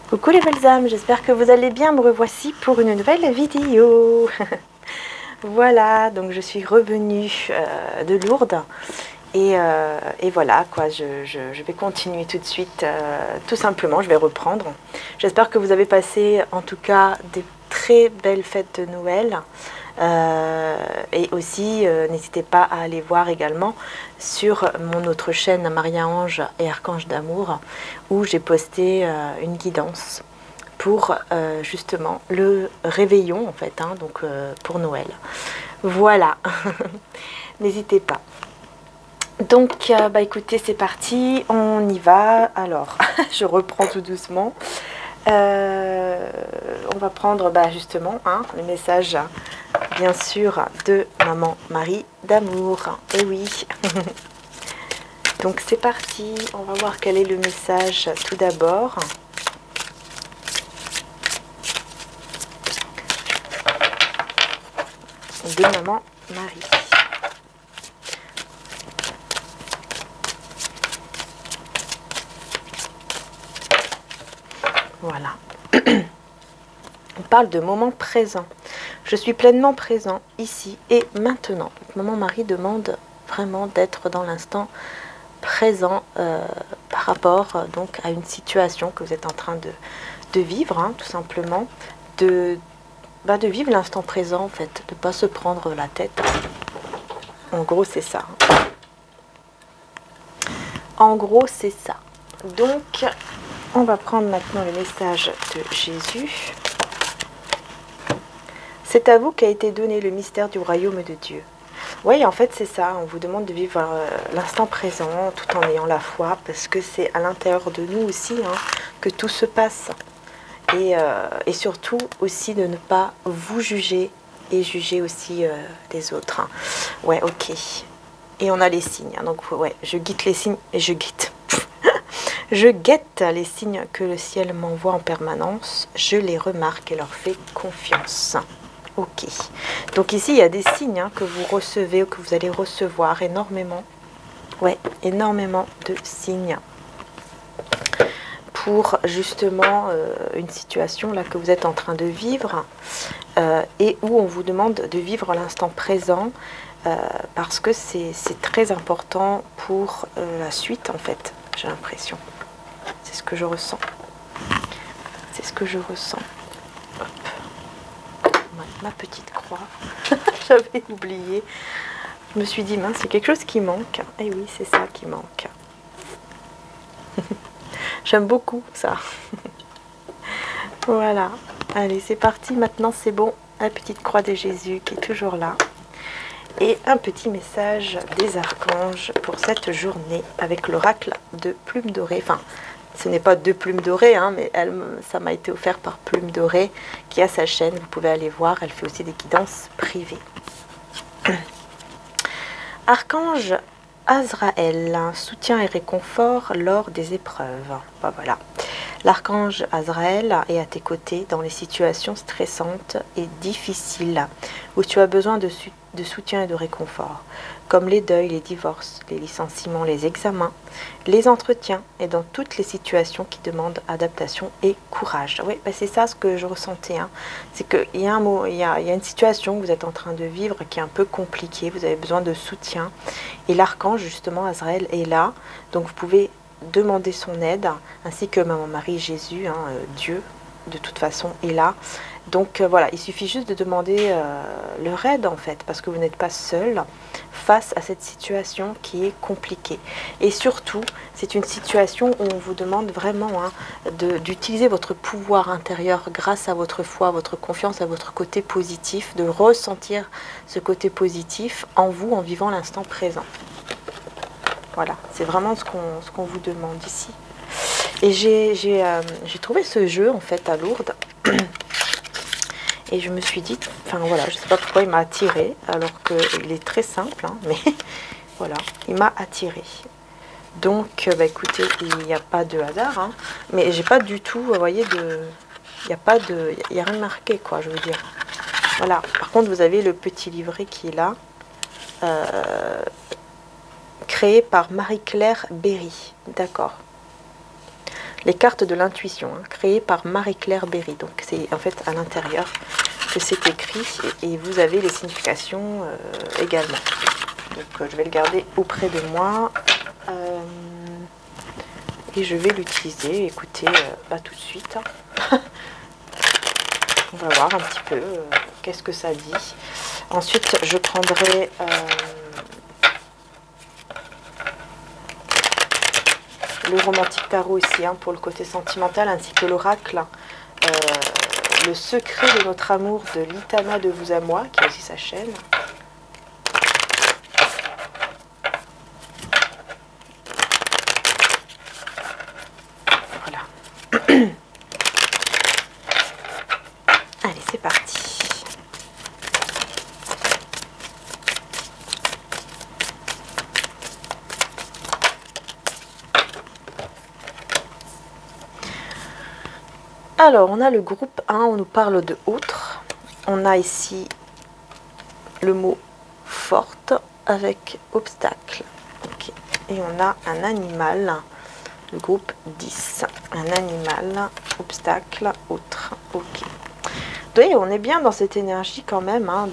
Coucou les belles âmes, j'espère que vous allez bien, me revoici pour une nouvelle vidéo. Voilà, donc je suis revenue de Lourdes et voilà quoi, je vais continuer tout de suite, tout simplement, je vais reprendre. J'espère que vous avez passé en tout cas des très belles fêtes de Noël. Et aussi, n'hésitez pas à aller voir également sur mon autre chaîne Maria-Ange et Archange d'amour où j'ai posté une guidance pour justement le réveillon en fait, hein, donc pour Noël. Voilà, n'hésitez pas. Donc, bah écoutez, c'est parti, on y va. Alors, je reprends tout doucement. On va prendre bah, justement hein, le message, bien sûr, de Maman Marie d'amour. Et oui. Donc, c'est parti. On va voir quel est le message tout d'abord. De Maman Marie. Voilà. On parle de moment présent. Je suis pleinement présent ici et maintenant. Maman Marie demande vraiment d'être dans l'instant présent par rapport donc à une situation que vous êtes en train de vivre, hein, tout simplement. De vivre l'instant présent en fait, de ne pas se prendre la tête. En gros, c'est ça. En gros, c'est ça. Donc, on va prendre maintenant le message de Jésus. C'est à vous qu'a été donné le mystère du royaume de Dieu. Oui, en fait, c'est ça. On vous demande de vivre l'instant présent tout en ayant la foi, parce que c'est à l'intérieur de nous aussi hein, que tout se passe. Et surtout aussi de ne pas vous juger et juger aussi les autres. Hein. Ouais, ok. Et on a les signes. Hein. Donc, ouais, je guette les signes et je guette. Je guette les signes que le ciel m'envoie en permanence. Je les remarque et leur fais confiance. Ok. Donc ici, il y a des signes hein, que vous recevez ou que vous allez recevoir énormément. Ouais, énormément de signes. Pour justement une situation là que vous êtes en train de vivre et où on vous demande de vivre l'instant présent parce que c'est très important pour la suite en fait, j'ai l'impression. C'est ce que je ressens. C'est ce que je ressens. Hop. Ma petite croix. J'avais oublié. Je me suis dit, mince, c'est quelque chose qui manque. Et oui, c'est ça qui manque. J'aime beaucoup ça. Voilà. Allez, c'est parti. Maintenant, c'est bon. La petite croix de Jésus qui est toujours là. Et un petit message des archanges pour cette journée avec l'oracle de Plume Dorée. Enfin, ce n'est pas de Plume Dorée, hein, mais ça m'a été offert par Plume Dorée qui a sa chaîne. Vous pouvez aller voir. Elle fait aussi des guidances privées. Archange Azraël, soutien et réconfort lors des épreuves. Ben voilà. L'archange Azraël est à tes côtés dans les situations stressantes et difficiles où tu as besoin de soutien et de réconfort, comme les deuils, les divorces, les licenciements, les examens, les entretiens et dans toutes les situations qui demandent adaptation et courage. Oui, ben c'est ça ce que je ressentais. Hein. C'est qu'il y a il y a une situation que vous êtes en train de vivre qui est un peu compliquée, vous avez besoin de soutien. Et l'archange, justement, Azraël, est là. Donc vous pouvez demander son aide, ainsi que Maman Marie, Jésus, hein, Dieu, de toute façon, est là. Donc voilà, il suffit juste de demander leur aide en fait, parce que vous n'êtes pas seul face à cette situation qui est compliquée. Et surtout, c'est une situation où on vous demande vraiment hein, d'utiliser votre pouvoir intérieur grâce à votre foi, votre confiance, à votre côté positif, de ressentir ce côté positif en vous en vivant l'instant présent. Voilà, c'est vraiment ce qu'on vous demande ici. Et j'ai trouvé ce jeu en fait à Lourdes. Et je me suis dit, enfin voilà, je ne sais pas pourquoi il m'a attiré, alors qu'il est très simple, hein, mais voilà, il m'a attiré. Donc, bah, écoutez, il n'y a pas de hasard, hein, mais j'ai pas du tout, vous voyez, il n'y a pas de, il n'y a rien marqué, quoi, je veux dire. Voilà, par contre, vous avez le petit livret qui est là, créé par Marie-Claire Berry, d'accord. Les cartes de l'intuition, hein, créées par Marie-Claire Berry. Donc c'est en fait à l'intérieur que c'est écrit et vous avez les significations également. Donc je vais le garder auprès de moi et je vais l'utiliser. Écoutez, tout de suite. On va voir un petit peu qu'est-ce que ça dit. Ensuite, je prendrai le romantique tarot ici, hein, pour le côté sentimental, ainsi que l'oracle. Le secret de notre amour de Litana de vous à moi, qui est aussi sa chaîne. Voilà. Allez, c'est parti. Alors, on a le groupe 1, on nous parle de autres. On a ici le mot forte avec obstacle. Okay. Et on a un animal, le groupe 10. Un animal, obstacle, autre. Ok. Oui, on est bien dans cette énergie quand même, hein,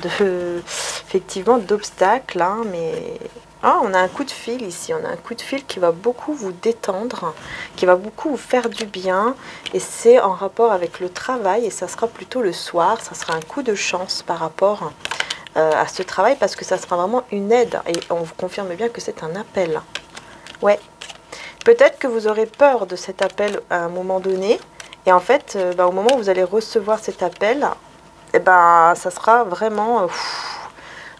effectivement d'obstacle, hein, mais on a un coup de fil ici, on a un coup de fil qui va beaucoup vous détendre, qui va beaucoup vous faire du bien, et c'est en rapport avec le travail, et ça sera plutôt le soir, ça sera un coup de chance par rapport à ce travail, parce que ça sera vraiment une aide, et on vous confirme bien que c'est un appel. Ouais, peut-être que vous aurez peur de cet appel à un moment donné, et en fait, au moment où vous allez recevoir cet appel, ça sera vraiment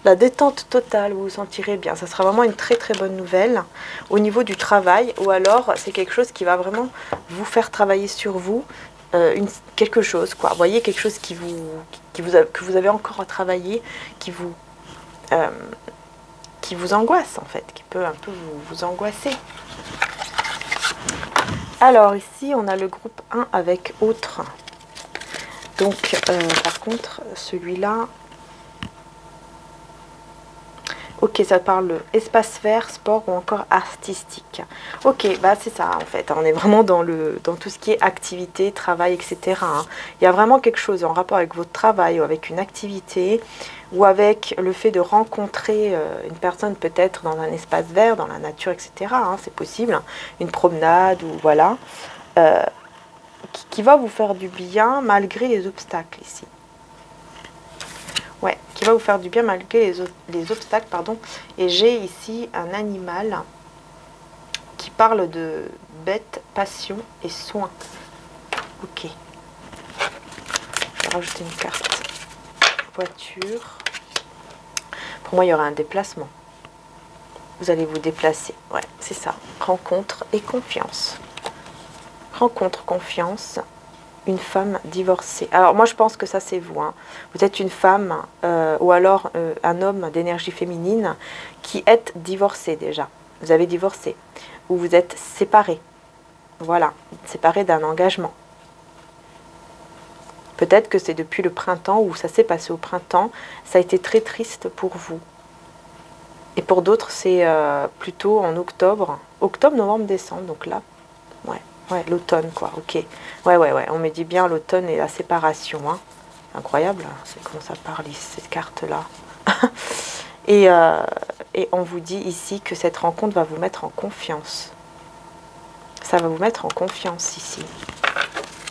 la détente totale, vous vous sentirez bien. Ça sera vraiment une très très bonne nouvelle au niveau du travail, ou alors c'est quelque chose qui va vraiment vous faire travailler sur vous, quelque chose, quoi. Vous voyez, quelque chose que vous avez encore à travailler, qui vous angoisse en fait, qui peut un peu vous angoisser. Alors ici, on a le groupe 1 avec autre. Donc, par contre, celui-là... Ok, ça parle espace vert, sport ou encore artistique. Ok, c'est ça en fait. On est vraiment dans tout ce qui est activité, travail, etc. Hein. Il y a vraiment quelque chose en rapport avec votre travail ou avec une activité ou avec le fait de rencontrer une personne peut-être dans un espace vert, dans la nature, etc. Hein, c'est possible. Une promenade ou voilà. Qui va vous faire du bien malgré les obstacles ici. Ouais, qui va vous faire du bien malgré les obstacles, pardon. Et j'ai ici un animal qui parle de bête, passion et soin. Ok. Je vais rajouter une carte. Voiture. Pour moi, il y aura un déplacement. Vous allez vous déplacer. Ouais, c'est ça. Rencontre et confiance. Rencontre, confiance. Une femme divorcée. Alors moi je pense que ça c'est vous. Hein. Vous êtes une femme ou alors un homme d'énergie féminine qui êtes divorcé déjà. Vous avez divorcé. Ou vous êtes séparé. Voilà. Séparé d'un engagement. Peut-être que c'est depuis le printemps ou ça s'est passé au printemps. Ça a été très triste pour vous. Et pour d'autres c'est plutôt en octobre. Octobre, novembre, décembre. Donc là, ouais. Ouais, l'automne, quoi, ok. Ouais, on me dit bien l'automne et la séparation, hein. Incroyable, c'est comme ça parle, cette carte-là. et on vous dit ici que cette rencontre va vous mettre en confiance. Ça va vous mettre en confiance ici.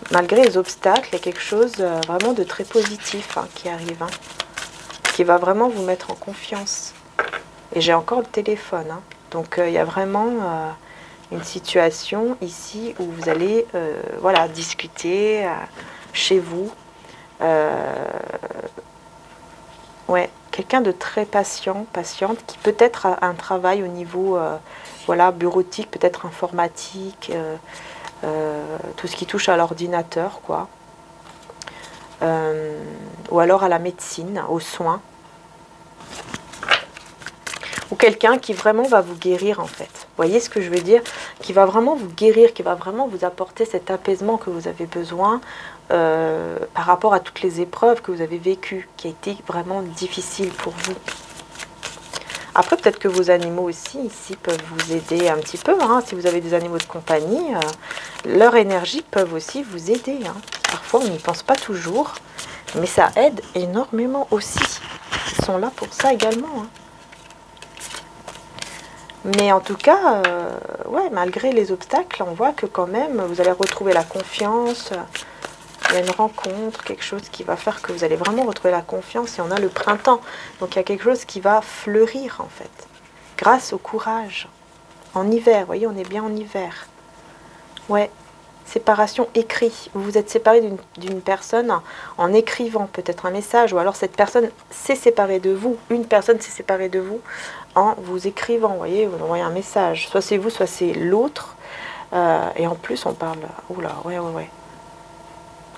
Malgré les obstacles, il y a quelque chose vraiment de très positif hein, qui arrive, hein, qui va vraiment vous mettre en confiance. Et j'ai encore le téléphone, hein. Donc il y a vraiment... une situation ici où vous allez voilà, discuter chez vous. Ouais, quelqu'un de très patiente, qui peut-être a un travail au niveau voilà, bureautique, peut-être informatique, tout ce qui touche à l'ordinateur, quoi. Ou alors à la médecine, aux soins. Ou quelqu'un qui vraiment va vous guérir en fait. Vous voyez ce que je veux dire? Qui va vraiment vous guérir, qui va vraiment vous apporter cet apaisement que vous avez besoin par rapport à toutes les épreuves que vous avez vécues, qui a été vraiment difficile pour vous. Après, peut-être que vos animaux aussi, ici, peuvent vous aider un petit peu. Hein. Si vous avez des animaux de compagnie, leur énergie peuvent aussi vous aider. Hein. Parfois, on n'y pense pas toujours, mais ça aide énormément aussi. Ils sont là pour ça également. Hein. Mais en tout cas, ouais, malgré les obstacles, on voit que quand même, vous allez retrouver la confiance. Il y a une rencontre, quelque chose qui va faire que vous allez vraiment retrouver la confiance. Et on a le printemps. Donc il y a quelque chose qui va fleurir en fait. Grâce au courage. En hiver, vous voyez, on est bien en hiver. Ouais, séparation écrit. Vous vous êtes séparé d'une personne en écrivant peut-être un message. Ou alors cette personne s'est séparée de vous. Une personne s'est séparée de vous en vous écrivant. Vous voyez, vous envoyez un message. Soit c'est vous, soit c'est l'autre. Et en plus, on parle... Oula, ouais.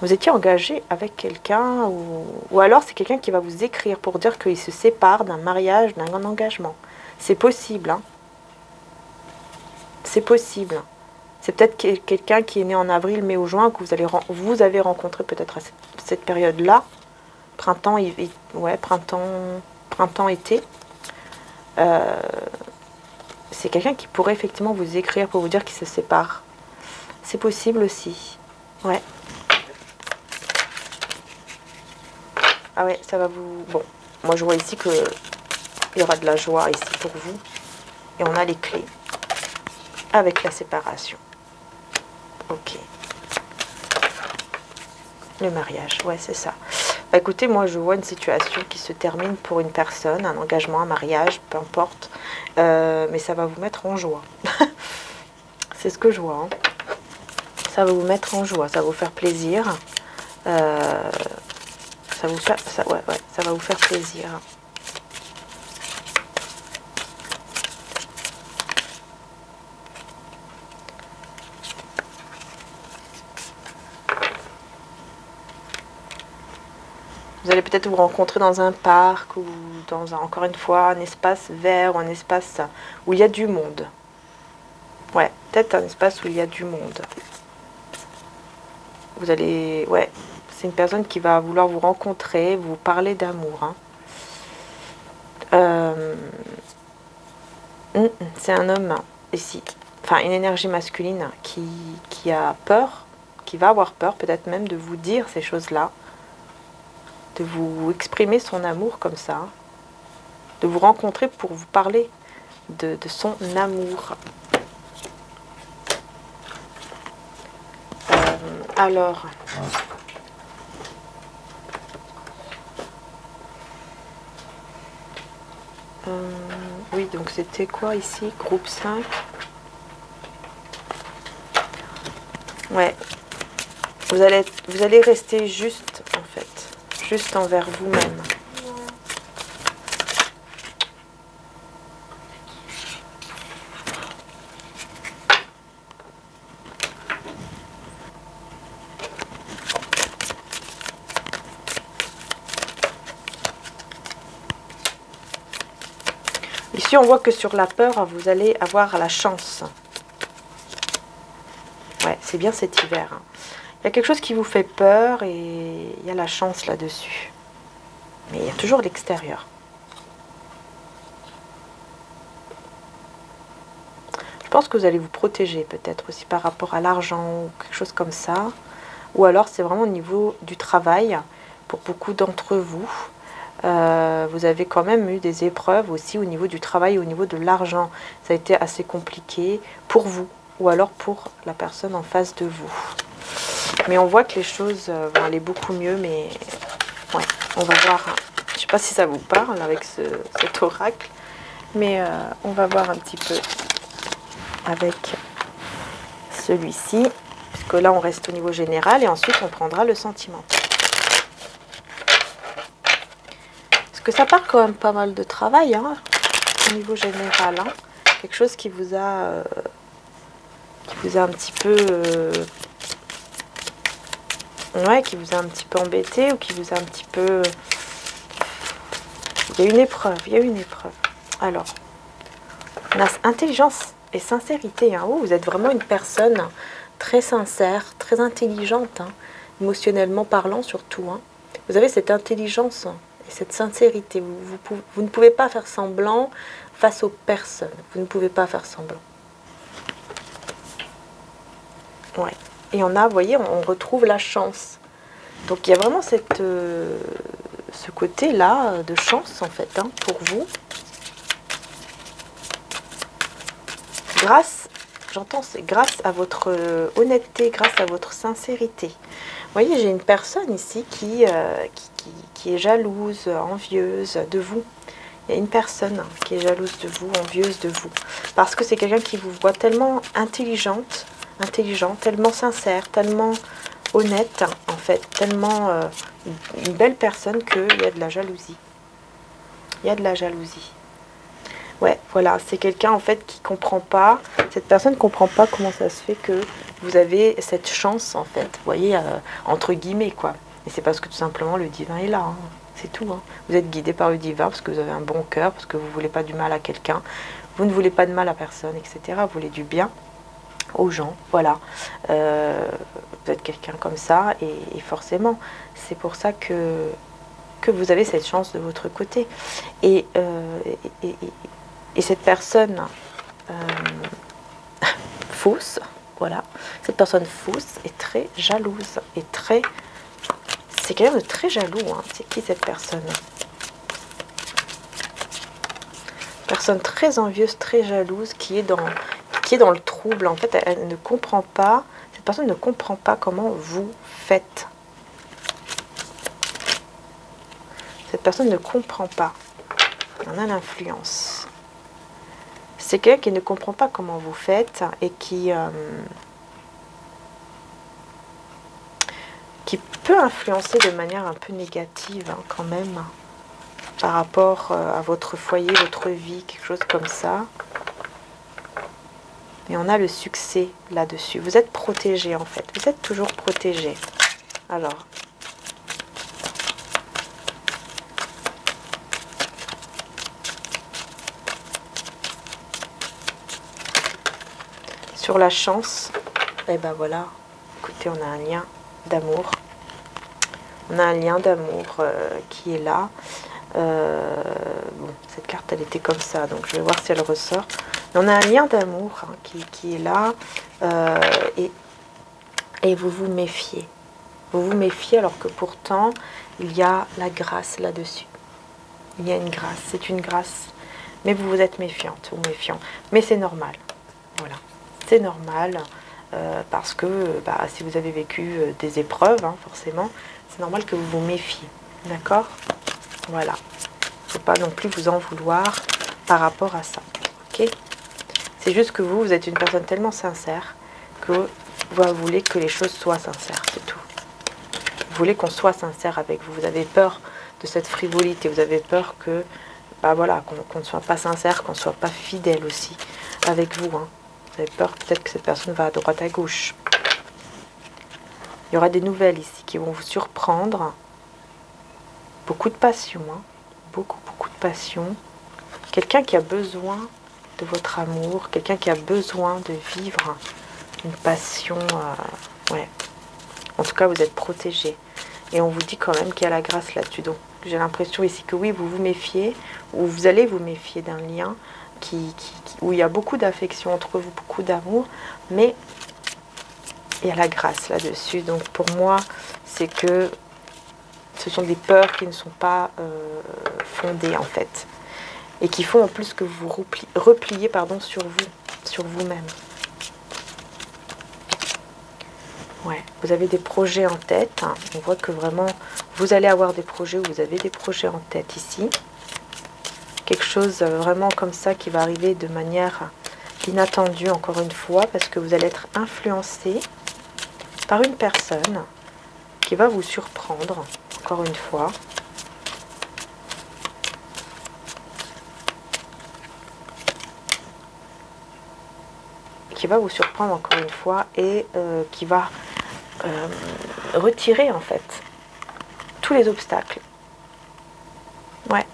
Vous étiez engagé avec quelqu'un ou alors c'est quelqu'un qui va vous écrire pour dire qu'il se sépare d'un mariage, d'un engagement. C'est possible. Hein. C'est possible. C'est peut-être quelqu'un qui est né en avril, mai ou juin que vous avez rencontré peut-être à cette période-là. Printemps, ouais, printemps, été. C'est quelqu'un qui pourrait effectivement vous écrire pour vous dire qu'il se sépare. C'est possible aussi. Ouais. Ah ouais, ça va vous... Bon, moi je vois ici qu'il y aura de la joie ici pour vous. Et on a les clés avec la séparation. Ok. Le mariage, ouais, c'est ça. Bah, écoutez, moi je vois une situation qui se termine pour une personne, un engagement, un mariage, peu importe. Mais ça va vous mettre en joie. C'est ce que je vois. Hein. Ça va vous mettre en joie, ça va vous faire plaisir. Ça va vous faire plaisir. Vous allez peut-être vous rencontrer dans un parc ou dans encore une fois un espace vert ou un espace où il y a du monde. Ouais, peut-être un espace où il y a du monde. Vous allez... Ouais. C'est une personne qui va vouloir vous rencontrer, vous parler d'amour. Hein. C'est un homme ici, enfin une énergie masculine qui a peur, qui va avoir peur peut-être même de vous dire ces choses-là, de vous exprimer son amour comme ça, hein. De vous rencontrer pour vous parler de son amour. Alors... oui, donc c'était quoi ici? Groupe 5. Ouais. Vous allez rester juste, en fait. Juste envers vous-même. Ici, on voit que sur la peur, vous allez avoir la chance. Ouais, c'est bien cet hiver. Hein. Il y a quelque chose qui vous fait peur et il y a la chance là-dessus. Mais il y a toujours l'extérieur. Je pense que vous allez vous protéger peut-être aussi par rapport à l'argent ou quelque chose comme ça. Ou alors, c'est vraiment au niveau du travail pour beaucoup d'entre vous. Vous avez quand même eu des épreuves aussi au niveau du travail, au niveau de l'argent. Ça a été assez compliqué pour vous ou alors pour la personne en face de vous. Mais on voit que les choses vont aller beaucoup mieux, mais ouais, on va voir. Je ne sais pas si ça vous parle avec cet oracle, mais on va voir un petit peu avec celui-ci, puisque là on reste au niveau général et ensuite on prendra le sentiment. Que ça part quand même pas mal de travail hein, au niveau général. Hein. Quelque chose qui vous a un petit peu... ouais, qui vous a un petit peu embêté ou qui vous a un petit peu... Il y a une épreuve, Alors, on a intelligence et sincérité. Hein. Vous êtes vraiment une personne très sincère, très intelligente, hein, émotionnellement parlant surtout. Hein. Vous avez cette intelligence Et cette sincérité, vous ne pouvez pas faire semblant face aux personnes. Vous ne pouvez pas faire semblant. Ouais. Et on a, vous voyez, on retrouve la chance. Donc il y a vraiment ce côté-là de chance, en fait, hein, pour vous. Grâce, j'entends, c'est grâce à votre honnêteté, grâce à votre sincérité. Vous voyez, j'ai une personne ici qui est jalouse, envieuse de vous. Il y a une personne qui est jalouse de vous, envieuse de vous. Parce que c'est quelqu'un qui vous voit tellement intelligent, tellement sincère, tellement honnête, en fait, tellement une belle personne qu'il y a de la jalousie. Il y a de la jalousie. Ouais, voilà, c'est quelqu'un en fait qui comprend pas, cette personne ne comprend pas comment ça se fait que vous avez cette chance en fait, vous voyez, entre guillemets quoi. Et c'est parce que tout simplement le divin est là, hein. C'est tout. Hein. Vous êtes guidé par le divin parce que vous avez un bon cœur, parce que vous ne voulez pas du mal à quelqu'un, vous ne voulez pas de mal à personne, etc. Vous voulez du bien aux gens, voilà. Vous êtes quelqu'un comme ça et forcément, c'est pour ça que vous avez cette chance de votre côté. Et cette personne fausse, voilà, cette personne fausse est très jalouse, et très... C'est quelqu'un de très jaloux, hein. C'est qui cette personne? Personne très envieuse, très jalouse, qui est dans le trouble. En fait, elle ne comprend pas, cette personne ne comprend pas comment vous faites. Cette personne ne comprend pas. On a l'influence. C'est quelqu'un qui ne comprend pas comment vous faites et qui peut influencer de manière un peu négative, hein, quand même, par rapport à votre foyer, votre vie, quelque chose comme ça. Et on a le succès là-dessus. Vous êtes protégé en fait. Vous êtes toujours protégé. Alors... Sur la chance, et ben voilà, écoutez, on a un lien d'amour. On a un lien d'amour qui est là. Bon, cette carte, elle était comme ça, donc je vais voir si elle ressort. Mais on a un lien d'amour, hein, qui est là. Et vous vous méfiez. Vous vous méfiez alors que pourtant, il y a la grâce là-dessus. Il y a une grâce, c'est une grâce. Mais vous vous êtes méfiante ou méfiant. Mais c'est normal. Voilà. C'est normal parce que si vous avez vécu des épreuves, hein, forcément, c'est normal que vous vous méfiez. D'accord? Voilà. Il ne faut pas non plus vous en vouloir par rapport à ça. Ok? C'est juste que vous êtes une personne tellement sincère que vous voulez que les choses soient sincères, c'est tout. Vous voulez qu'on soit sincère avec vous. Vous avez peur de cette frivolité. Vous avez peur que, voilà, qu'on ne soit pas sincère, qu'on ne soit pas fidèle aussi avec vous, hein. Vous avez peur peut-être que cette personne va à droite à gauche. Il y aura des nouvelles ici qui vont vous surprendre. Beaucoup de passion, hein. Beaucoup de passion. Quelqu'un qui a besoin de votre amour, quelqu'un qui a besoin de vivre une passion. Ouais. En tout cas, vous êtes protégé. Et on vous dit quand même qu'il y a la grâce là-dessus. Donc, j'ai l'impression ici que oui, vous vous méfiez, ou vous allez vous méfier d'un lien où il y a beaucoup d'affection entre vous, beaucoup d'amour, mais il y a la grâce là-dessus. Donc pour moi, c'est que ce sont des peurs qui ne sont pas fondées en fait, et qui font en plus que vous repliez sur vous-même. Ouais, vous avez des projets en tête, hein. On voit que vraiment, vous allez avoir des projets, ou vous avez des projets en tête ici. Quelque chose vraiment comme ça qui va arriver de manière inattendue, encore une fois, parce que vous allez être influencé par une personne qui va vous surprendre, encore une fois. Qui va vous surprendre encore une fois et qui va retirer en fait tous les obstacles. Ouais.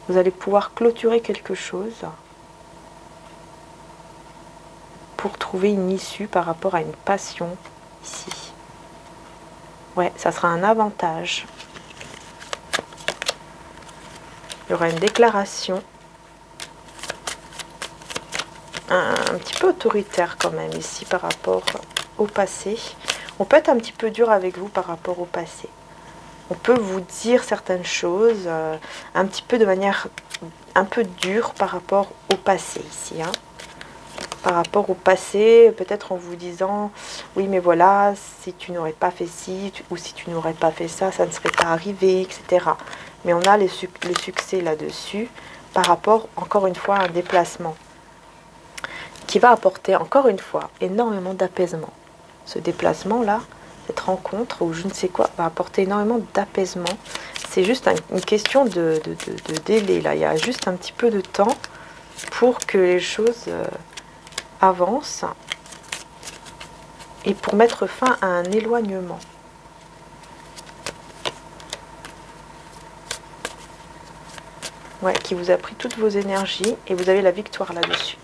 Vous allez pouvoir clôturer quelque chose pour trouver une issue par rapport à une passion ici. Ouais, ça sera un avantage. Il y aura une déclaration un petit peu autoritaire quand même ici par rapport au passé. On peut être un petit peu dur avec vous par rapport au passé. On peut vous dire certaines choses un petit peu de manière un peu dure par rapport au passé ici. Hein. Par rapport au passé, peut-être en vous disant oui mais voilà, si tu n'aurais pas fait ci ou si tu n'aurais pas fait ça, ça ne serait pas arrivé, etc. Mais on a le succès là-dessus par rapport encore une fois à un déplacement qui va apporter encore une fois énormément d'apaisement. Ce déplacement-là, cette rencontre ou je ne sais quoi, va apporter énormément d'apaisement. C'est juste une question de délai. Là. Il y a juste un petit peu de temps pour que les choses avancent et pour mettre fin à un éloignement. Ouais, qui vous a pris toutes vos énergies et vous avez la victoire là-dessus.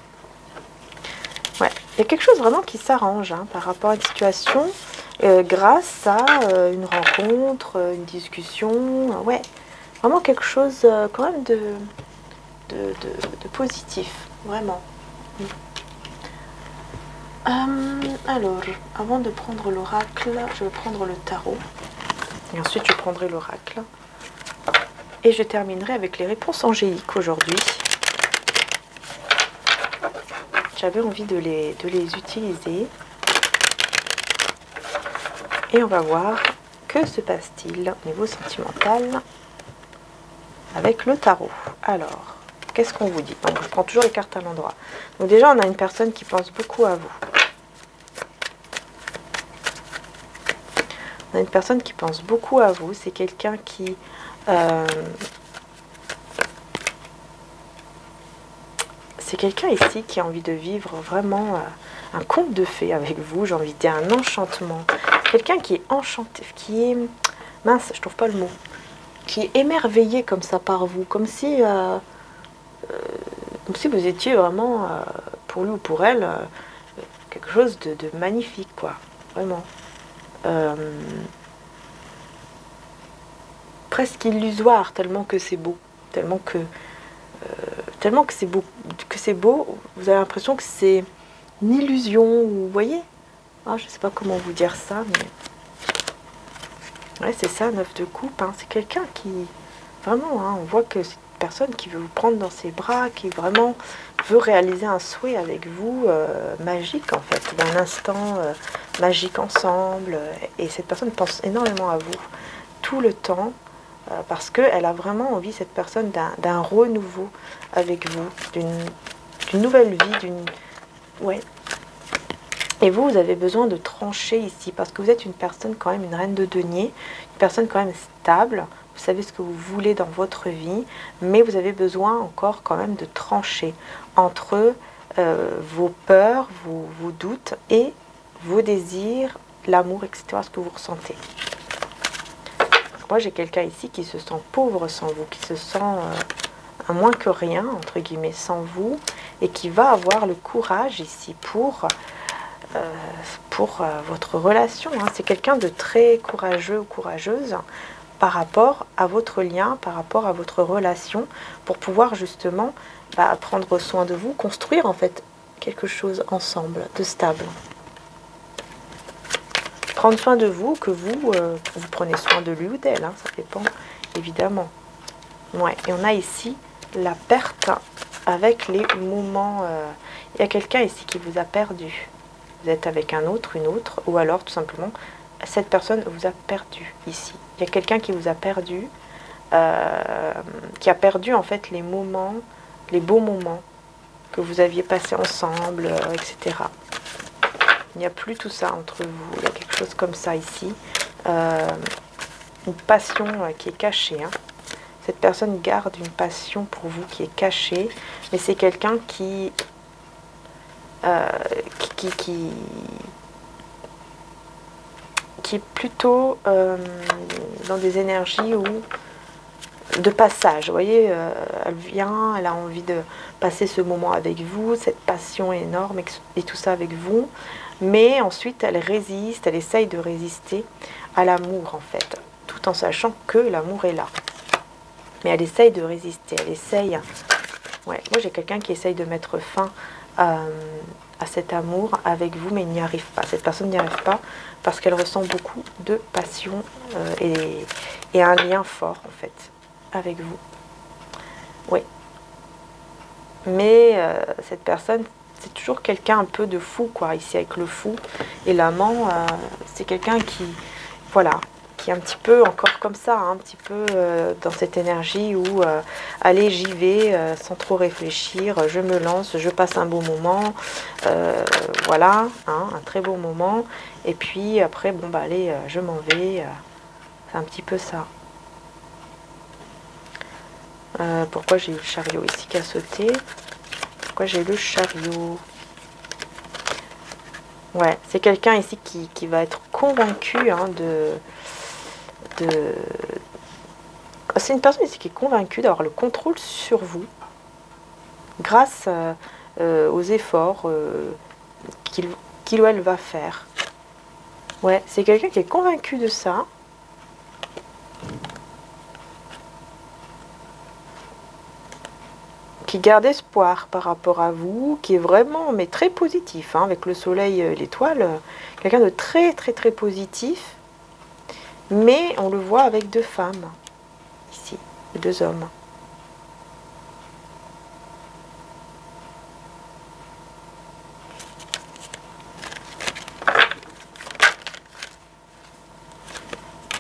Ouais, il y a quelque chose vraiment qui s'arrange hein, par rapport à une situation grâce à une rencontre, une discussion. Ouais, vraiment quelque chose quand même de positif, vraiment. Alors, avant de prendre l'oracle, je vais prendre le tarot. Et ensuite, je prendrai l'oracle. Et je terminerai avec les réponses angéliques aujourd'hui. J'avais envie de les utiliser. Et on va voir que se passe-t-il au niveau sentimental avec le tarot. Alors, qu'est-ce qu'on vous dit? Donc, je prends toujours les cartes à l'endroit. Donc déjà, on a une personne qui pense beaucoup à vous. On a une personne qui pense beaucoup à vous. C'est quelqu'un qui... c'est quelqu'un ici qui a envie de vivre vraiment un conte de fées avec vous. J'ai envie de dire un enchantement. Quelqu'un qui est enchanté, qui est... mince, je trouve pas le mot. Qui est émerveillé comme ça par vous. Comme si vous étiez vraiment, pour lui ou pour elle, quelque chose de magnifique, quoi. Vraiment. Presque illusoire, tellement que c'est beau. Tellement que c'est beau, vous avez l'impression que c'est une illusion, vous voyez ah, je ne sais pas comment vous dire ça, mais ouais, c'est ça, 9 de coupe, hein. C'est quelqu'un qui, vraiment, hein, on voit que c'est une personne qui veut vous prendre dans ses bras, qui vraiment veut réaliser un souhait avec vous, magique en fait, d'un instant magique ensemble, et cette personne pense énormément à vous tout le temps, parce qu'elle a vraiment envie, cette personne, d'un renouveau avec vous, d'une nouvelle vie, d'une... Ouais. Et vous avez besoin de trancher ici, parce que vous êtes une personne quand même, une reine de denier, une personne quand même stable, vous savez ce que vous voulez dans votre vie, mais vous avez besoin encore quand même de trancher entre vos peurs, vos doutes et vos désirs, l'amour, etc., ce que vous ressentez. Moi, j'ai quelqu'un ici qui se sent pauvre sans vous, qui se sent à moins que rien, entre guillemets, sans vous, et qui va avoir le courage ici pour votre relation. Hein. C'est quelqu'un de très courageux ou courageuse par rapport à votre lien, par rapport à votre relation, pour pouvoir justement prendre soin de vous, construire en fait quelque chose ensemble, de stable. Prendre soin de vous, que vous prenez soin de lui ou d'elle, hein, ça dépend évidemment. Ouais, et on a ici la perte avec les moments. Il y a quelqu'un ici qui vous a perdu. Vous êtes avec un autre, une autre, ou alors tout simplement, cette personne vous a perdu ici. Il y a quelqu'un qui vous a perdu, qui a perdu en fait les moments, les beaux moments que vous aviez passés ensemble, etc. Il n'y a plus tout ça entre vous. Il y a quelque chose comme ça ici. Une passion qui est cachée. Hein. Cette personne garde une passion pour vous qui est cachée. Mais c'est quelqu'un qui est plutôt dans des énergies de passage. Vous voyez, elle vient, elle a envie de passer ce moment avec vous, cette passion énorme et tout ça avec vous. Mais ensuite, elle résiste, elle essaye de résister à l'amour, en fait, tout en sachant que l'amour est là. Mais elle essaye de résister, elle essaye. Ouais, moi j'ai quelqu'un qui essaye de mettre fin à cet amour avec vous, mais il n'y arrive pas. Cette personne n'y arrive pas parce qu'elle ressent beaucoup de passion et un lien fort en fait avec vous. Oui. Mais cette personne, c'est toujours quelqu'un un peu de fou, quoi, ici avec le fou. Et l'amant, c'est quelqu'un qui, voilà, qui est un petit peu encore comme ça, hein, un petit peu dans cette énergie où, allez, j'y vais, sans trop réfléchir, je me lance, je passe un beau moment, voilà, hein, un très beau moment. Et puis après, bon, bah allez, je m'en vais, c'est un petit peu ça. Pourquoi j'ai eu le chariot ici qui a sauté? Pourquoi j'ai eu le chariot? Ouais, c'est quelqu'un ici qui va être convaincu hein, c'est une personne ici qui est convaincue d'avoir le contrôle sur vous grâce aux efforts qu'il ou elle va faire. Ouais, c'est quelqu'un qui est convaincu de ça. Qui garde espoir par rapport à vous, qui est vraiment, mais très positif, hein, avec le soleil et l'étoile, quelqu'un de très très très positif, mais on le voit avec deux femmes, ici, et deux hommes.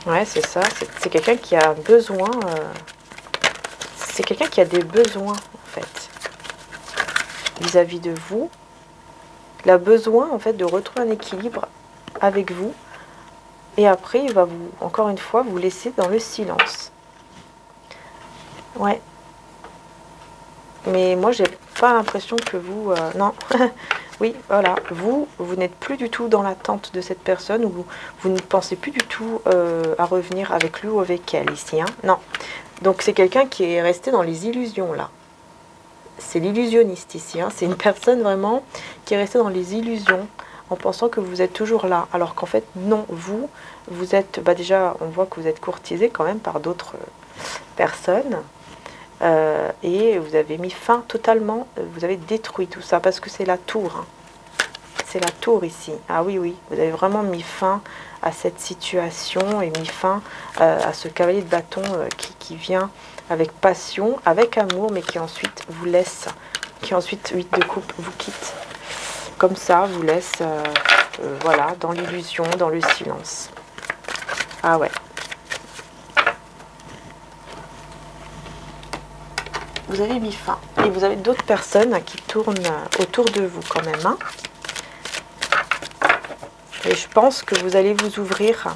Ouais, c'est ça, c'est quelqu'un qui a besoin, c'est quelqu'un qui a des besoins, en fait, vis-à-vis de vous. Il a besoin, en fait, de retrouver un équilibre avec vous. Et après, il va vous, encore une fois, vous laisser dans le silence. Ouais. Mais moi, j'ai pas l'impression que vous... non. Oui, voilà. Vous n'êtes plus du tout dans l'attente de cette personne, ou vous ne pensez plus du tout à revenir avec lui ou avec elle, ici. Hein. Non. Donc, c'est quelqu'un qui est resté dans les illusions, là. C'est l'illusionniste, ici. Hein. C'est une personne, vraiment, qui est restée dans les illusions, en pensant que vous êtes toujours là, alors qu'en fait non, vous êtes, bah déjà on voit que vous êtes courtisé quand même par d'autres personnes, et vous avez mis fin totalement, vous avez détruit tout ça, parce que c'est la tour, hein. C'est la tour ici, ah oui oui, vous avez vraiment mis fin à cette situation, et mis fin à ce cavalier de bâton qui vient avec passion, avec amour, mais qui ensuite vous laisse, qui ensuite, 8 de coupe, vous quitte. Comme ça, vous laisse, voilà, dans l'illusion, dans le silence. Ah ouais. Vous avez mis fin. Et vous avez d'autres personnes qui tournent autour de vous quand même. Hein. Et je pense que vous allez vous ouvrir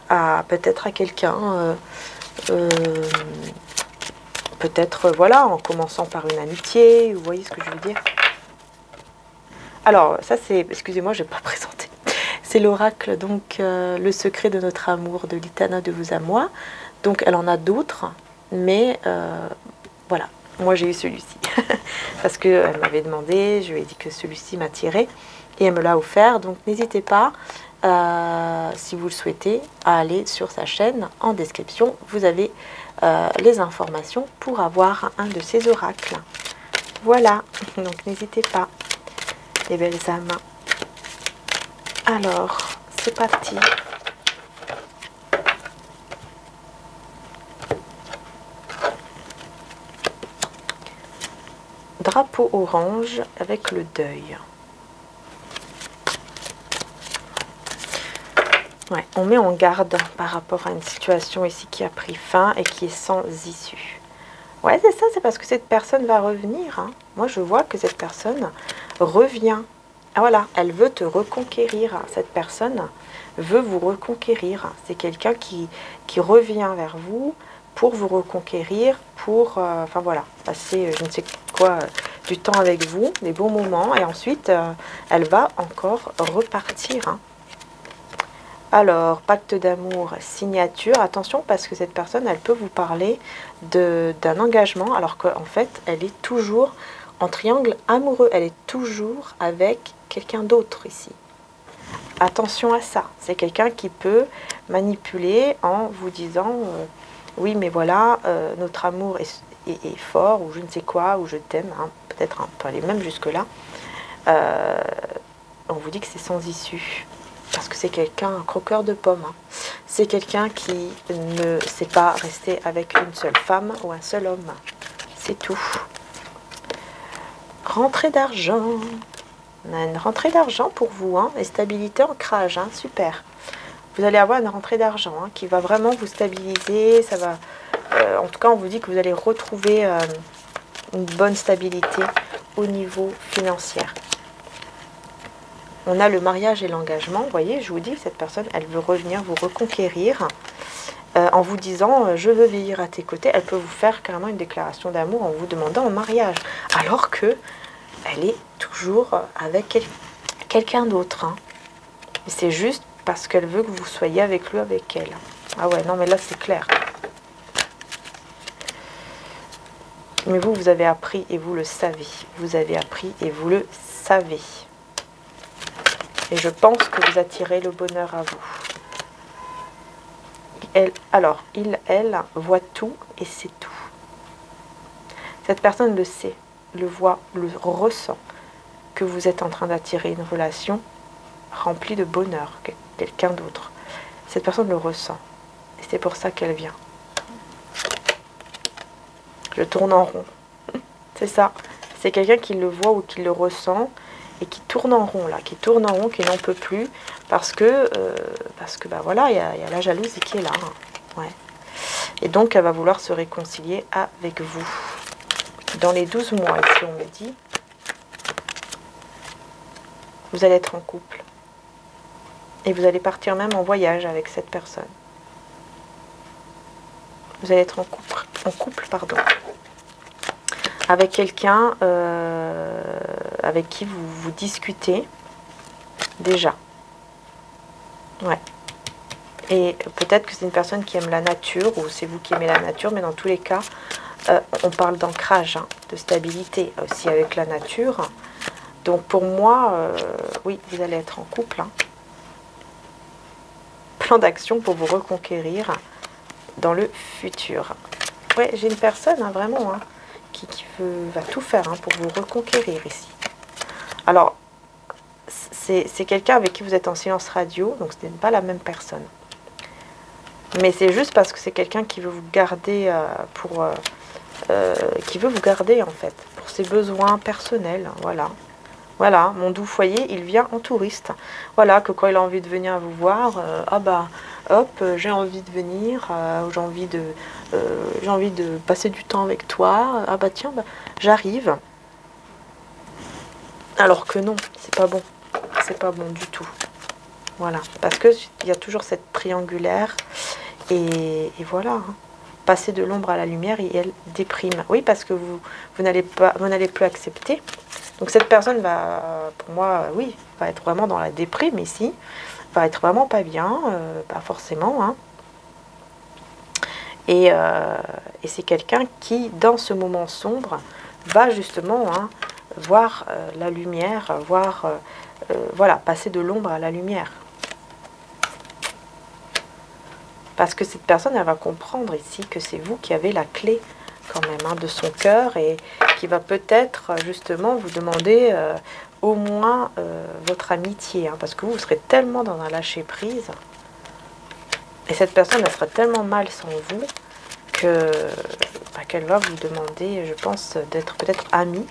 à peut-être à quelqu'un. Peut-être, voilà, en commençant par une amitié. Vous voyez ce que je veux dire? Alors, ça c'est, excusez-moi, je n'ai pas présenté. C'est l'oracle, donc le secret de notre amour, de l'Itana de vous à moi. Donc, elle en a d'autres, mais voilà, moi j'ai eu celui-ci. Parce qu'elle m'avait demandé, je lui ai dit que celui-ci m'attirait, et elle me l'a offert. Donc, n'hésitez pas, si vous le souhaitez, à aller sur sa chaîne. En description, vous avez les informations pour avoir un de ces oracles. Voilà, donc n'hésitez pas. Les belles âmes. Alors, c'est parti. Drapeau orange avec le deuil. Ouais, on met en garde par rapport à une situation ici qui a pris fin et qui est sans issue. Ouais, c'est ça, c'est parce que cette personne va revenir. Hein. Moi, je vois que cette personne revient. Ah voilà, elle veut te reconquérir. Cette personne veut vous reconquérir. C'est quelqu'un qui revient vers vous pour vous reconquérir, pour, enfin voilà, passer je ne sais quoi, du temps avec vous, des bons moments. Et ensuite, elle va encore repartir. Hein. Alors, pacte d'amour, signature, attention parce que cette personne, elle peut vous parler d'un engagement alors qu'en fait, elle est toujours en triangle amoureux, elle est toujours avec quelqu'un d'autre ici. Attention à ça, c'est quelqu'un qui peut manipuler en vous disant Oui, mais voilà, notre amour est fort, ou je ne sais quoi, ou je t'aime, hein, peut-être on peut aller même jusque-là. On vous dit que c'est sans issue. Parce que c'est quelqu'un, un croqueur de pommes. Hein. C'est quelqu'un qui ne sait pas rester avec une seule femme ou un seul homme. C'est tout. Rentrée d'argent. On a une rentrée d'argent pour vous, hein, et stabilité, ancrage, hein, super. Vous allez avoir une rentrée d'argent hein, qui va vraiment vous stabiliser. Ça va, en tout cas, on vous dit que vous allez retrouver une bonne stabilité au niveau financier. On a le mariage et l'engagement. Vous voyez, je vous dis que cette personne, elle veut revenir vous reconquérir en vous disant je veux vivre à tes côtés. Elle peut vous faire carrément une déclaration d'amour en vous demandant en mariage, alors que elle est toujours avec quelqu'un d'autre. Hein. C'est juste parce qu'elle veut que vous soyez avec lui, avec elle. Ah ouais, non, mais là, c'est clair. Mais vous, vous avez appris et vous le savez. Vous avez appris et vous le savez. Et je pense que vous attirez le bonheur à vous. Alors, elle voit tout et c'est tout. Cette personne le sait, le voit, le ressent, que vous êtes en train d'attirer une relation remplie de bonheur, quelqu'un d'autre. Cette personne le ressent. Et c'est pour ça qu'elle vient. Je tourne en rond. C'est ça. C'est quelqu'un qui le voit ou qui le ressent et qui tourne en rond, là. Qui tourne en rond, qui n'en peut plus. Parce que bah voilà, il y a la jalousie qui est là. Hein. Ouais. Et donc, elle va vouloir se réconcilier avec vous. Dans les 12 mois, ici, on me dit, vous allez être en couple. Et vous allez partir même en voyage avec cette personne. Vous allez être en couple, pardon, avec quelqu'un avec qui vous discutez déjà. Ouais. Et peut-être que c'est une personne qui aime la nature, ou c'est vous qui aimez la nature, mais dans tous les cas, on parle d'ancrage, hein, de stabilité aussi avec la nature. Donc pour moi, oui, vous allez être en couple. Hein. Plan d'action pour vous reconquérir dans le futur. Ouais, j'ai une personne, hein, vraiment, hein, qui va tout faire hein, pour vous reconquérir ici. Alors, c'est quelqu'un avec qui vous êtes en silence radio, donc ce n'est pas la même personne. Mais c'est juste parce que c'est quelqu'un qui veut vous garder qui veut vous garder en fait, pour ses besoins personnels, voilà. Voilà, mon doux foyer, il vient en touriste. Voilà, que quand il a envie de venir vous voir, ah bah, hop, j'ai envie de venir, j'ai envie de passer du temps avec toi, ah bah tiens, bah, j'arrive. Alors que non, c'est pas bon. C'est pas bon du tout. Voilà, parce qu'il y a toujours cette triangulaire, et voilà, hein. Passer de l'ombre à la lumière, et elle déprime. Oui, parce que vous n'allez plus accepter. Donc cette personne va, pour moi, oui, va être vraiment dans la déprime ici, va être vraiment pas bien, pas forcément. Hein. Et c'est quelqu'un qui, dans ce moment sombre, va justement hein, voir la lumière, voilà, passer de l'ombre à la lumière. Parce que cette personne, elle va comprendre ici que c'est vous qui avez la clé quand même hein, de son cœur, et qui va peut-être justement vous demander au moins votre amitié, hein, parce que vous serez tellement dans un lâcher-prise, et cette personne, elle sera tellement mal sans vous, que qu'elle va vous demander, je pense, d'être peut-être amie.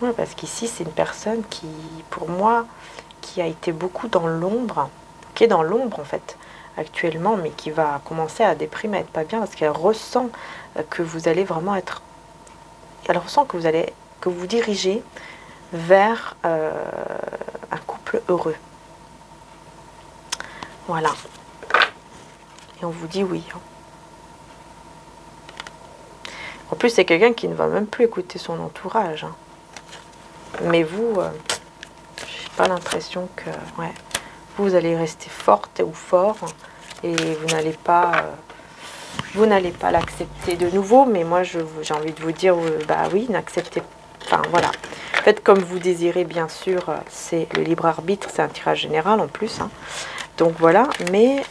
Ouais, parce qu'ici, c'est une personne qui, pour moi, qui a été beaucoup dans l'ombre, qui est dans l'ombre en fait actuellement, mais qui va commencer à déprimer, à être pas bien, parce qu'elle ressent que vous allez vraiment être, elle ressent que vous vous dirigez vers un couple heureux. Voilà. Et on vous dit oui. En plus, c'est quelqu'un qui ne va même plus écouter son entourage. Hein. Mais vous, j'ai pas l'impression que, ouais, vous allez rester forte ou fort, et vous n'allez pas l'accepter de nouveau. Mais moi, j'ai envie de vous dire, bah oui, n'acceptez pas. Enfin, voilà. Faites comme vous désirez, bien sûr, c'est le libre arbitre, c'est un tirage général en plus. Hein. Donc voilà, mais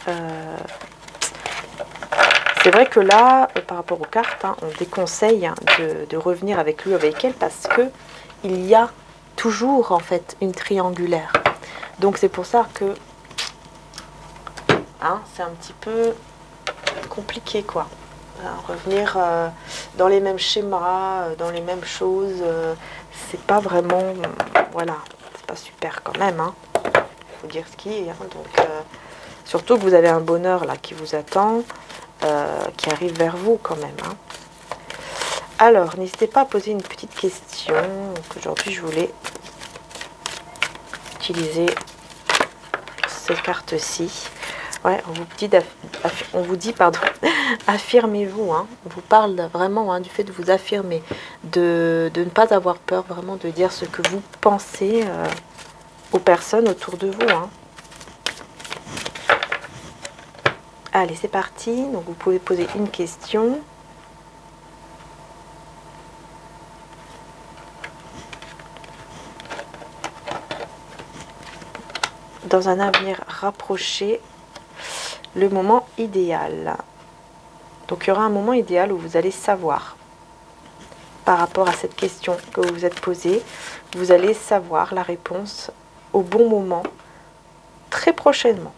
c'est vrai que là, par rapport aux cartes, hein, on déconseille de revenir avec lui ou avec elle parce que il y a toujours en fait une triangulaire. Donc c'est pour ça que hein, c'est un petit peu compliqué quoi. Revenir dans les mêmes schémas, dans les mêmes choses, c'est pas vraiment, voilà, c'est pas super quand même. Hein. Faut dire ce qui est. Hein. Donc surtout que vous avez un bonheur là qui vous attend. Qui arrive vers vous quand même. Hein. Alors, n'hésitez pas à poser une petite question. Aujourd'hui, je voulais utiliser cette carte-ci. Ouais, on vous dit, pardon, affirmez-vous. Hein. On vous parle vraiment hein, du fait de vous affirmer, de ne pas avoir peur vraiment de dire ce que vous pensez aux personnes autour de vous. Hein. Allez, c'est parti. Donc, vous pouvez poser une question. Dans un avenir rapproché, le moment idéal. Donc, il y aura un moment idéal où vous allez savoir, par rapport à cette question que vous vous êtes posée, vous allez savoir la réponse au bon moment, très prochainement.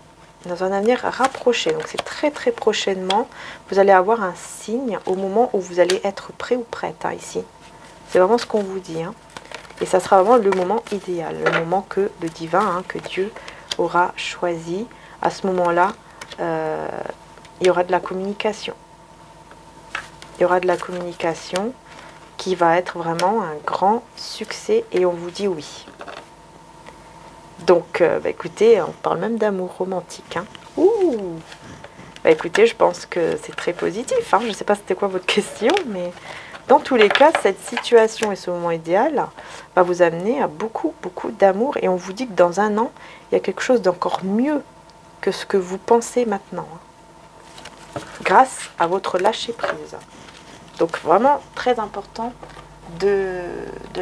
Dans un avenir rapproché, donc c'est très très prochainement, vous allez avoir un signe au moment où vous allez être prêt ou prête, hein, ici. C'est vraiment ce qu'on vous dit. Hein. Et ça sera vraiment le moment idéal, le moment que le divin, hein, que Dieu aura choisi. À ce moment-là, il y aura de la communication. Il y aura de la communication qui va être vraiment un grand succès et on vous dit oui. Donc, bah, écoutez, on parle même d'amour romantique. Hein. Ouh bah, écoutez, je pense que c'est très positif. Hein. Je ne sais pas c'était quoi votre question, mais dans tous les cas, cette situation et ce moment idéal va vous amener à beaucoup, beaucoup d'amour. Et on vous dit que dans un an, il y a quelque chose d'encore mieux que ce que vous pensez maintenant. Hein. Grâce à votre lâcher-prise. Donc, vraiment très important de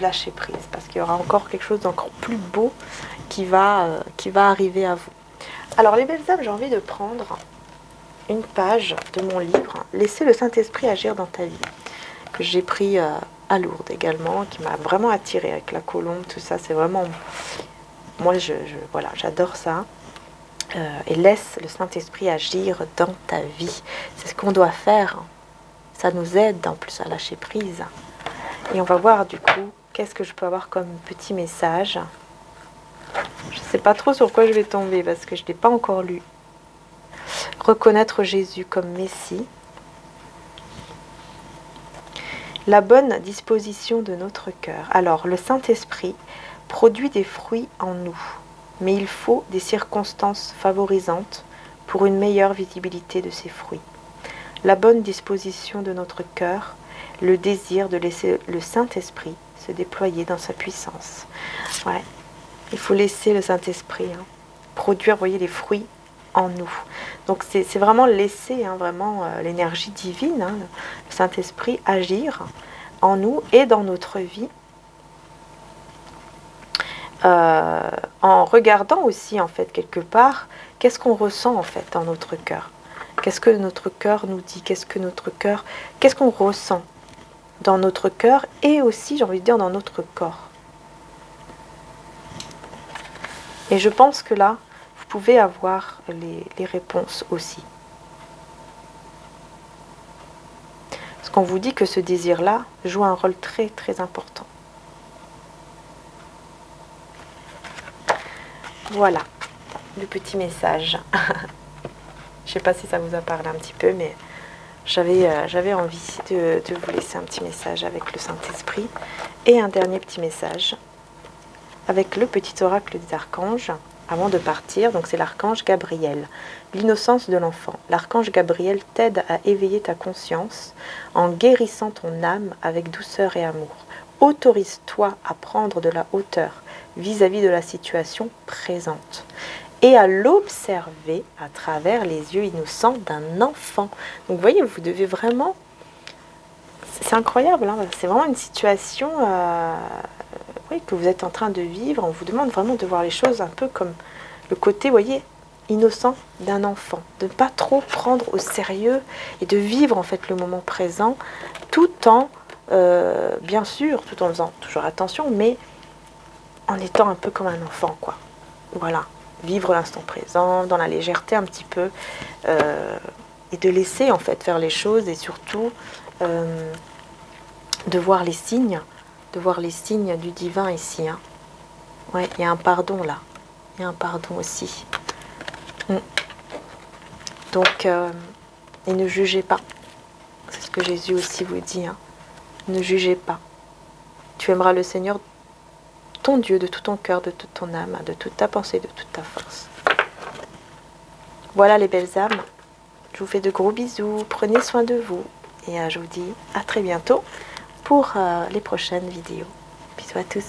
lâcher prise. Parce qu'il y aura encore quelque chose d'encore plus beau qui va arriver à vous. Alors les belles âmes, j'ai envie de prendre une page de mon livre « Laissez le Saint-Esprit agir dans ta vie » que j'ai pris à Lourdes également, qui m'a vraiment attirée avec la colombe, tout ça, c'est vraiment... Moi, voilà, j'adore ça. Et laisse le Saint-Esprit agir dans ta vie. C'est ce qu'on doit faire. Ça nous aide en plus à lâcher prise. Et on va voir du coup, qu'est-ce que je peux avoir comme petit message. Je ne sais pas trop sur quoi je vais tomber parce que je ne l'ai pas encore lu. Reconnaître Jésus comme Messie. La bonne disposition de notre cœur. Alors, le Saint-Esprit produit des fruits en nous, mais il faut des circonstances favorisantes pour une meilleure visibilité de ces fruits. La bonne disposition de notre cœur, le désir de laisser le Saint-Esprit se déployer dans sa puissance. Ouais. Il faut laisser le Saint-Esprit produire, vous voyez, les fruits en nous. Donc c'est vraiment laisser vraiment l'énergie divine, hein, le Saint-Esprit agir en nous et dans notre vie. En regardant aussi en fait quelque part, qu'est-ce qu'on ressent en fait dans notre cœur. Qu'est-ce que notre cœur nous dit, qu'est-ce qu'on ressent dans notre cœur et aussi, j'ai envie de dire, dans notre corps. Et je pense que là, vous pouvez avoir les réponses aussi. Parce qu'on vous dit que ce désir-là joue un rôle très très important. Voilà, le petit message. Je ne sais pas si ça vous a parlé un petit peu, mais j'avais envie de vous laisser un petit message avec le Saint-Esprit. Et un dernier petit message avec le petit oracle des archanges avant de partir. Donc c'est l'archange Gabriel. L'innocence de l'enfant. L'archange Gabriel t'aide à éveiller ta conscience en guérissant ton âme avec douceur et amour. Autorise-toi à prendre de la hauteur vis-à-vis de la situation présente et à l'observer à travers les yeux innocents d'un enfant. Donc vous voyez, vous devez vraiment... C'est incroyable, hein, c'est vraiment une situation oui, que vous êtes en train de vivre. On vous demande vraiment de voir les choses un peu comme le côté, vous voyez, innocent d'un enfant. De ne pas trop prendre au sérieux et de vivre en fait le moment présent tout en, bien sûr, tout en faisant toujours attention, mais en étant un peu comme un enfant, quoi. Voilà, vivre l'instant présent, dans la légèreté un petit peu, et de laisser en fait faire les choses et surtout de voir les signes du divin ici. Hein. Ouais, il y a un pardon là, il y a un pardon aussi. Donc, et ne jugez pas. C'est ce que Jésus aussi vous dit. Hein. Ne jugez pas. Tu aimeras le Seigneur, ton Dieu, de tout ton cœur, de toute ton âme, de toute ta pensée, de toute ta force. Voilà les belles âmes. Je vous fais de gros bisous. Prenez soin de vous. Et je vous dis à très bientôt pour les prochaines vidéos. Bisous à tous.